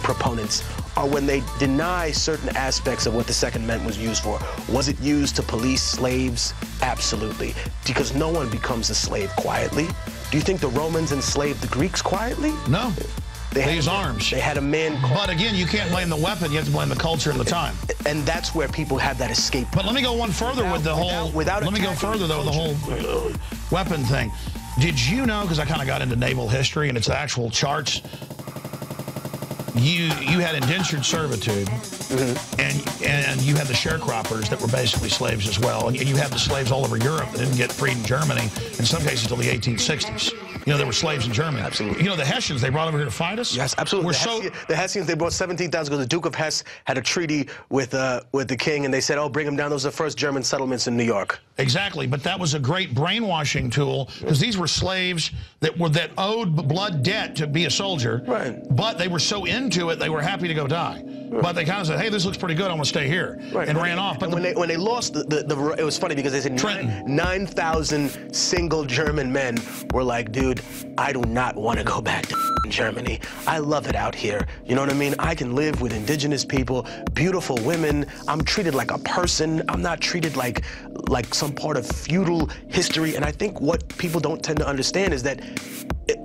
proponents are when they deny certain aspects of what the Second Amendment was used for. Was it used to police slaves? Absolutely. Because no one becomes a slave quietly. Do you think the Romans enslaved the Greeks quietly? No. They use arms. They had a man called... But again, you can't blame the weapon. You have to blame the culture and the time. And that's where people have that escape. But let me go one further with the whole... Let me go further, though, the whole weapon thing. Did you know, because I kind of got into naval history and its actual charts, you had indentured servitude, and you had the sharecroppers that were basically slaves as well, and you had the slaves all over Europe that didn't get freed in Germany, in some cases until the 1860s. You know, there were slaves in Germany. Absolutely. You know, the Hessians, they brought over here to fight us? Yes, absolutely. The Hessians, they brought 17,000 because the Duke of Hesse had a treaty with the king, and they said, oh, bring them down. Those are the first German settlements in New York. Exactly, but that was a great brainwashing tool, because these were slaves that owed blood debt to be a soldier, but they were so into it, they were happy to go die. But they kind of said, hey, this looks pretty good, I'm going to stay here, and ran off. But when they lost, it was funny because they said 9,000 single German men were like, dude, I do not want to go back to Germany. I love it out here. You know what I mean? I can live with indigenous people, beautiful women. I'm treated like a person. I'm not treated like some part of feudal history. And I think what people don't tend to understand is that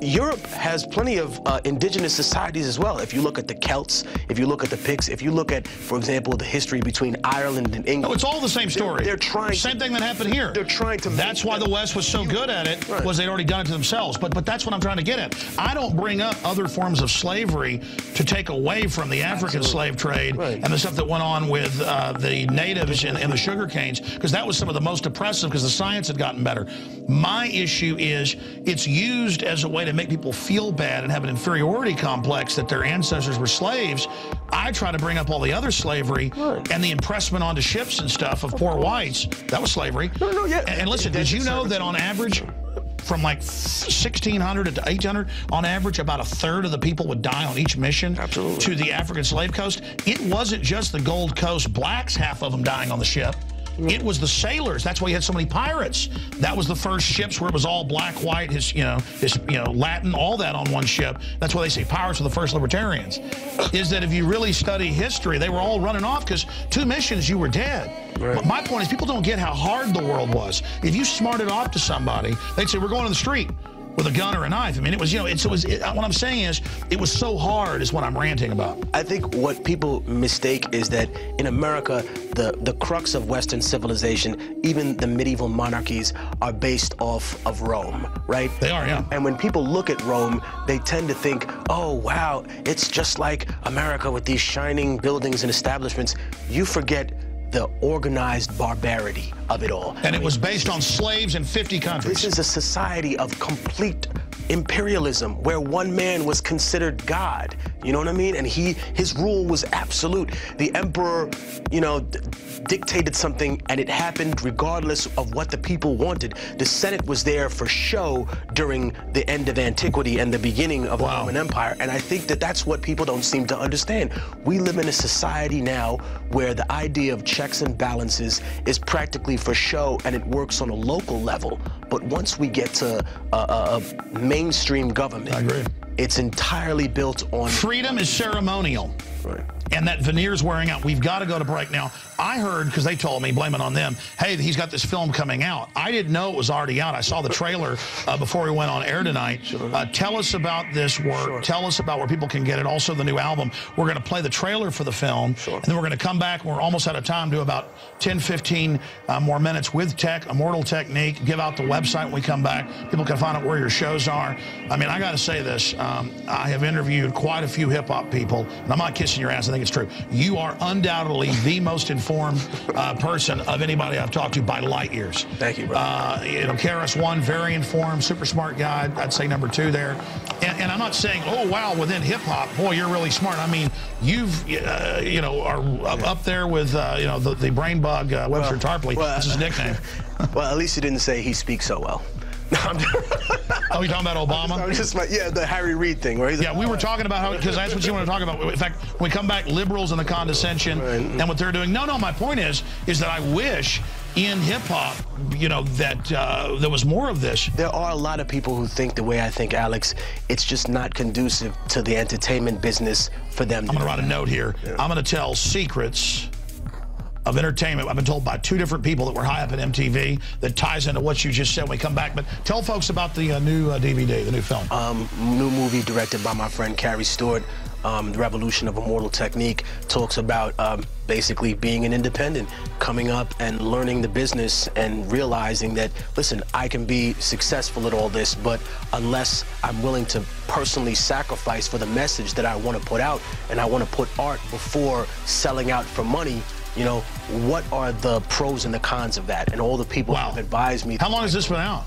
Europe has plenty of indigenous societies as well. If you look at the Celts, if you look at the Picts, if you look at, for example, the history between Ireland and England. No, it's all the same story. They're trying. Same thing that happened here. They're trying to. That's why the West was so good at it, was they'd already done it to themselves. But that's what I'm trying to get at. I don't bring up other forms of slavery to take away from the African slave trade and the stuff that went on with the natives and the sugar canes, because that was some of the most oppressive because the science had gotten better. My issue is it's used as a way to make people feel bad and have an inferiority complex that their ancestors were slaves. I try to bring up all the other slavery and the impressment onto ships and stuff of poor whites. That was slavery. And listen, did you know that on average, from like 1600 to 1800, on average, about a third of the people would die on each mission to the African slave coast? It wasn't just the Gold Coast blacks, half of them dying on the ship. It was the sailors. That's why you had so many pirates. That was the first ships where it was all black, white, Latin, all that on one ship. That's why they say pirates were the first libertarians. Is that if you really study history, they were all running off because 2 missions, you were dead. But my point is, people don't get how hard the world was. If you smarted off to somebody, they'd say, we're going to the street with a gun or a knife. I mean, it was, what I'm saying is, it was so hard is what I'm ranting about. I think what people mistake is that in America, the crux of Western civilization, even the medieval monarchies, are based off of Rome, right? They are, yeah. And when people look at Rome, they tend to think, oh, wow, it's just like America with these shining buildings and establishments. You forget the organized barbarity of it all. And it was based on slaves in 50 countries. This is a society of complete imperialism where one man was considered God. You know what I mean? And his rule was absolute. The emperor, dictated something, and it happened regardless of what the people wanted. The Senate was there for show during the end of antiquity and the beginning of the Roman Empire. And I think that that's what people don't seem to understand. We live in a society now where the idea of checks and balances is practically for show, and it works on a local level. But once we get to a mainstream government, I agree. It's entirely built on... Freedom is ceremonial. And that veneer's wearing out. We've got to go to break now. I heard, because they told me, blame it on them, hey, he's got this film coming out. I didn't know it was already out. I saw the trailer before we went on air tonight. Tell us about this work. Tell us about where people can get it. Also, the new album. We're going to play the trailer for the film, and then we're going to come back. We're almost out of time. Do about 10, 15 more minutes with tech, Immortal Technique. Give out the website when we come back. People can find out where your shows are. I mean, I got to say this. I have interviewed quite a few hip-hop people, and I'm not kissing your ass. I think it's true. You are undoubtedly the most informed person of anybody I've talked to by light years. Thank you, bro. KRS-One, very informed, super smart guy. I'd say number 2 there. And I'm not saying, oh, wow, within hip-hop, boy, you're really smart. I mean, you've, are up there with, the brain bug, Webster Tarpley. That's his nickname. Well, at least you didn't say he speaks so well. Oh, you talking about Obama? Yeah, the Harry Reid thing, right? Yeah, we were talking about how, because that's what you want to talk about. In fact, when we come back, liberals and the condescension and what they're doing. No, my point is that I wish in hip-hop, you know, that there was more of this. There are a lot of people who think the way I think, Alex. It's just not conducive to the entertainment business for them. I'm going to write a note here. Yeah. I'm going to tell secrets of entertainment. I've been told by 2 different people that were high up at MTV that ties into what you just said when we come back. But tell folks about the new DVD, the new film. New movie directed by my friend Carrie Stewart. The Revolution of Immortal Technique talks about basically being an independent, coming up and learning the business and realizing that, listen, I can be successful at all this, but unless I'm willing to personally sacrifice for the message that I want to put out, and I want to put art before selling out for money, you know, what are the pros and the cons of that? And all the people have advised me. How long has this been out?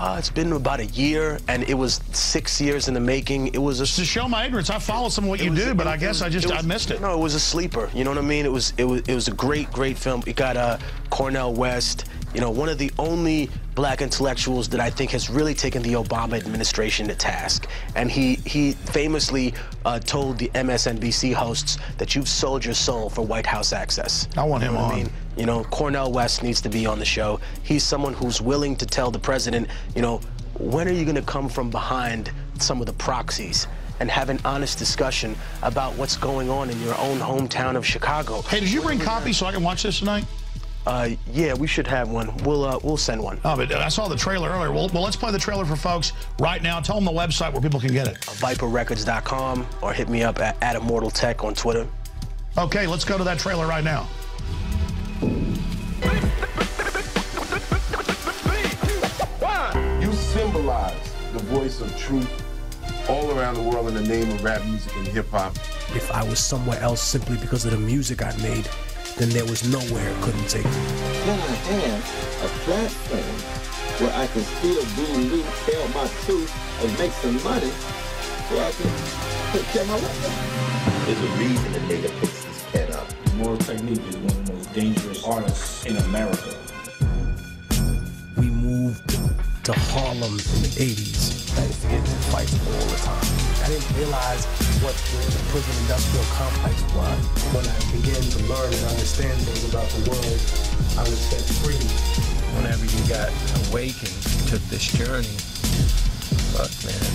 It's been about a year, and it was 6 years in the making. It was to show my ignorance. I follow some of what you do, but I guess I missed it. No, it was a sleeper. You know what I mean? It was a great film. It got Cornel West. You know, one of the only black intellectuals that I think has really taken the Obama administration to task. And he famously told the MSNBC hosts that you've sold your soul for White House access. I want him on. You know, Cornel West needs to be on the show. He's someone who's willing to tell the president, you know, when are you going to come from behind some of the proxies and have an honest discussion about what's going on in your own hometown of Chicago? Hey, did you bring copies so I can watch this tonight? Yeah, we should have one. We'll send one. Oh, but I saw the trailer earlier. Well, let's play the trailer for folks right now. Tell them the website where people can get it. ViperRecords.com, or hit me up at Immortal Tech on Twitter. Okay, let's go to that trailer right now. You symbolize the voice of truth all around the world in the name of rap music and hip-hop. If I was somewhere else simply because of the music I made, then there was nowhere it couldn't take me. Then I have a platform where I can still do, tell my truth, and make some money so I can take care of my life. There's a reason the nigga picks this pen up. Immortal Technique is one of the most dangerous artists in America. We moved to Harlem in the 80s. I used to get into fights all the time. I didn't realize what the prison industrial complex was. When I began to learn and understand things about the world, I was set free. Whenever you got awakened, took this journey, fuck, man,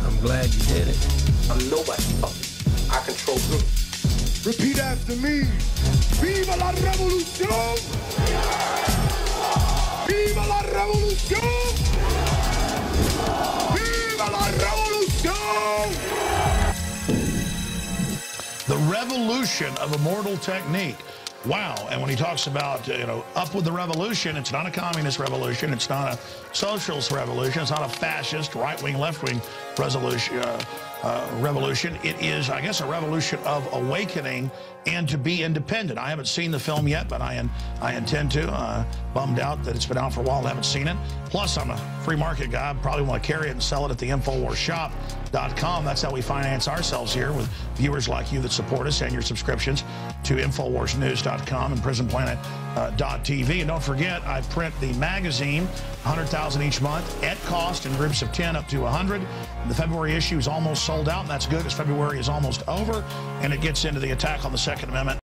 I'm glad you did it. I'm nobody's puppet. I control them. Repeat after me. Viva la revolution! Viva la revolution! Viva la revolution! The revolution of Immortal Technique. Wow. And when he talks about, you know, up with the revolution, it's not a communist revolution. It's not a socialist revolution. It's not a fascist, right-wing, left-wing revolution. It is, I guess, a revolution of awakening and to be independent. I haven't seen the film yet, but I intend to. Bummed out that it's been out for a while. I haven't seen it. Plus, I'm a free market guy. I probably want to carry it and sell it at the InfoWarsShop.com. That's how we finance ourselves here, with viewers like you that support us and your subscriptions to InfoWarsNews.com and PrisonPlanet.tv. And don't forget, I print the magazine, 100,000 each month, at cost in groups of 10 up to 100. The February issue is almost sold out, and that's good because February is almost over, and it gets into the attack on the Second Amendment